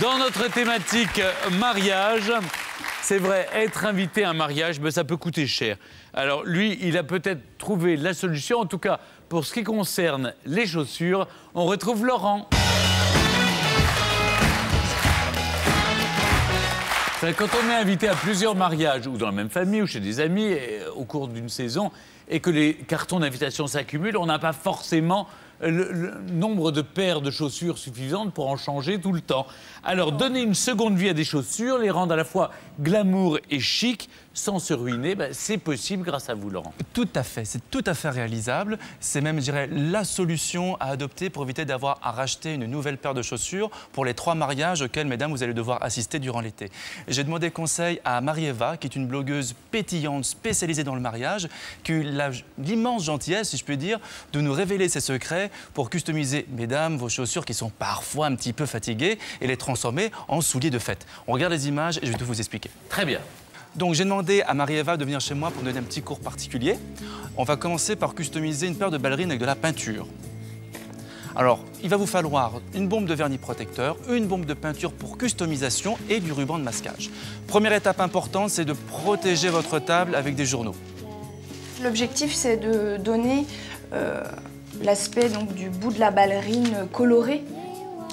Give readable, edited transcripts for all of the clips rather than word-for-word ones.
Dans notre thématique mariage, c'est vrai, être invité à un mariage, ben, ça peut coûter cher. Alors lui, il a peut-être trouvé la solution. En tout cas, pour ce qui concerne les chaussures, on retrouve Laurent. Quand on est invité à plusieurs mariages, ou dans la même famille, ou chez des amis, au cours d'une saison, et que les cartons d'invitation s'accumulent, on n'a pas forcément le nombre de paires de chaussures suffisantes pour en changer tout le temps. Alors, donner une seconde vie à des chaussures, les rendre à la fois glamour et chic, sans se ruiner, ben, c'est possible grâce à vous, Laurent. Tout à fait, c'est tout à fait réalisable. C'est même, je dirais, la solution à adopter pour éviter d'avoir à racheter une nouvelle paire de chaussures pour les 3 mariages auxquels, mesdames, vous allez devoir assister durant l'été. J'ai demandé conseil à Marie-Eva, qui est une blogueuse pétillante spécialisée dans le mariage, qui a eu l'immense gentillesse, si je puis dire, de nous révéler ses secrets pour customiser, mesdames, vos chaussures qui sont parfois un petit peu fatiguées et les transformer en souliers de fête. On regarde les images et je vais tout vous expliquer. Très bien. Donc j'ai demandé à Marie-Eva de venir chez moi pour donner un petit cours particulier. On va commencer par customiser une paire de ballerines avec de la peinture. Alors, il va vous falloir une bombe de vernis protecteur, une bombe de peinture pour customisation et du ruban de masquage. Première étape importante, c'est de protéger votre table avec des journaux. L'objectif, c'est de donner l'aspect du bout de la ballerine coloré.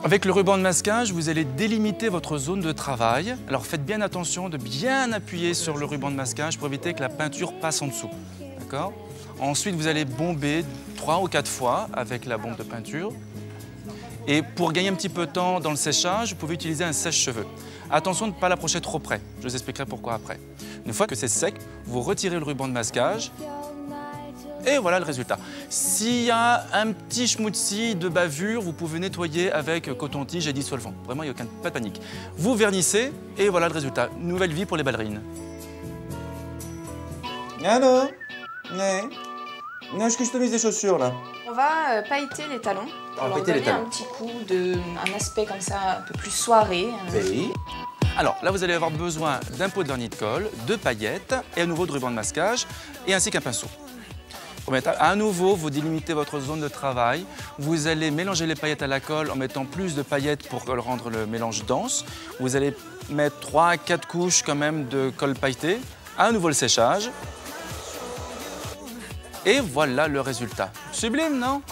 Avec le ruban de masquage, vous allez délimiter votre zone de travail. Alors faites bien attention de bien appuyer sur le ruban de masquage pour éviter que la peinture passe en dessous. D'accord ? Ensuite, vous allez bomber 3 ou 4 fois avec la bombe de peinture. Et pour gagner un petit peu de temps dans le séchage, vous pouvez utiliser un sèche-cheveux. Attention de ne pas l'approcher trop près. Je vous expliquerai pourquoi après. Une fois que c'est sec, vous retirez le ruban de masquage. Et voilà le résultat. S'il y a un petit schmoutzi de bavure, vous pouvez nettoyer avec coton-tige et dissolvant. Vraiment, il n'y a pas de panique. Vous vernissez et voilà le résultat. Nouvelle vie pour les ballerines. Allô? Ouais. Non, je customise des chaussures là. On va pailleter les talons pour leur pailleter les donner talons. un petit coup, un aspect comme ça un peu plus soirée. Oui. Alors là, vous allez avoir besoin d'un pot de vernis de colle, de paillettes et à nouveau de ruban de masquage et ainsi qu'un pinceau. À nouveau, vous délimitez votre zone de travail. Vous allez mélanger les paillettes à la colle en mettant plus de paillettes pour rendre le mélange dense. Vous allez mettre 3 à 4 couches quand même de colle pailletée. À nouveau le séchage. Et voilà le résultat. Sublime, non?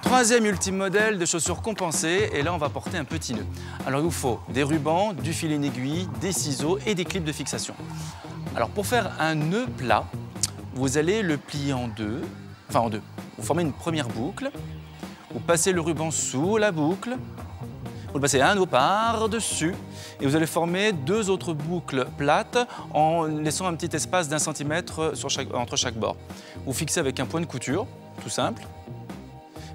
Troisième ultime modèle de chaussures compensées. Et là, on va porter un petit nœud. Alors, il vous faut des rubans, du fil en aiguille, des ciseaux et des clips de fixation. Alors, pour faire un nœud plat, vous allez le plier en deux. Vous formez une première boucle. Vous passez le ruban sous la boucle. Vous le passez un nœud par-dessus. Et vous allez former 2 autres boucles plates en laissant un petit espace d'1 centimètre entre chaque bord. Vous fixez avec un point de couture, tout simple.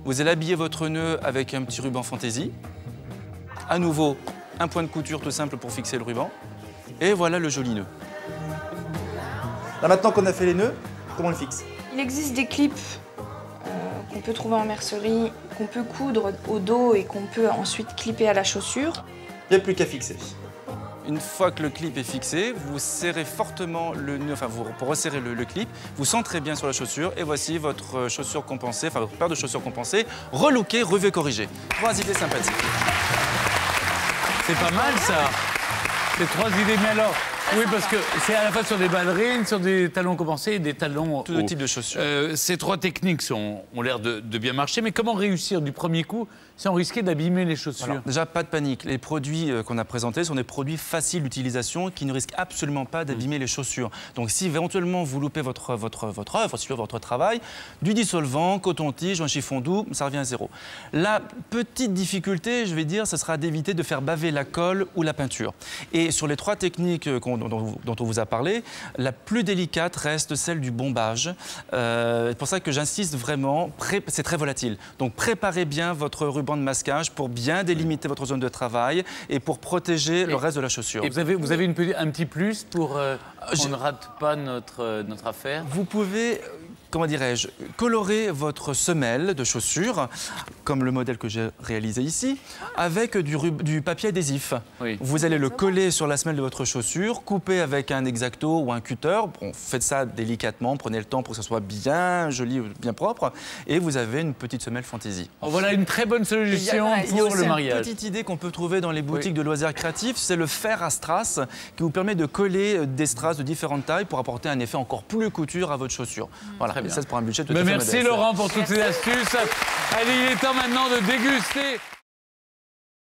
Vous allez habiller votre nœud avec un petit ruban fantaisie. À nouveau, un point de couture tout simple pour fixer le ruban. Et voilà le joli nœud. Là maintenant qu'on a fait les nœuds, comment on le fixe? Il existe des clips qu'on peut trouver en mercerie, qu'on peut coudre au dos et qu'on peut ensuite clipper à la chaussure. Il n'y a plus qu'à fixer. Une fois que le clip est fixé, vous serrez fortement le nœud, pour resserrer le clip, vous centrez bien sur la chaussure et voici votre chaussure compensée, votre paire de chaussures compensées, relookée, revue, corrigée. 3 idées sympathiques. C'est pas mal, ça. C'est 3 idées, mais alors... Oui, parce que c'est à la fois sur des ballerines, sur des talons compensés et des talons... Tout type de chaussures. Ces 3 techniques ont l'air de bien marcher, mais comment réussir du premier coup sans risquer d'abîmer les chaussures? Alors, déjà, pas de panique. Les produits qu'on a présentés sont des produits faciles d'utilisation qui ne risquent absolument pas d'abîmer les chaussures. Donc, si éventuellement vous loupez votre œuvre, si votre travail, du dissolvant, coton-tige, un chiffon doux, ça revient à 0. La petite difficulté, je vais dire, ce sera d'éviter de faire baver la colle ou la peinture. Et sur les 3 techniques dont on vous a parlé, la plus délicate reste celle du bombage. C'est pour ça que j'insiste vraiment, c'est très volatile. Donc préparez bien votre ruban de masquage pour bien délimiter votre zone de travail et pour protéger le reste de la chaussure. Et vous avez un petit plus pour qu'on ne rate pas notre affaire? Vous pouvez comment dirais-je, colorer votre semelle de chaussure, comme le modèle que j'ai réalisé ici, avec du papier adhésif. Oui. Vous allez le coller sur la semelle de votre chaussure, couper avec un X-Acto ou un cutter. Bon, faites ça délicatement, prenez le temps pour que ce soit bien joli, bien propre, et vous avez une petite semelle fantaisie. Voilà une très bonne solution Il y a pour aussi le une mariage. petite idée qu'on peut trouver dans les boutiques de loisirs créatifs, c'est le fer à strass qui vous permet de coller des strass de différentes tailles pour apporter un effet encore plus couture à votre chaussure. Voilà, Très et bien. ça c'est pour un budget tout à fait Merci modeste. Laurent pour toutes ces astuces. Allez, il est temps maintenant de déguster.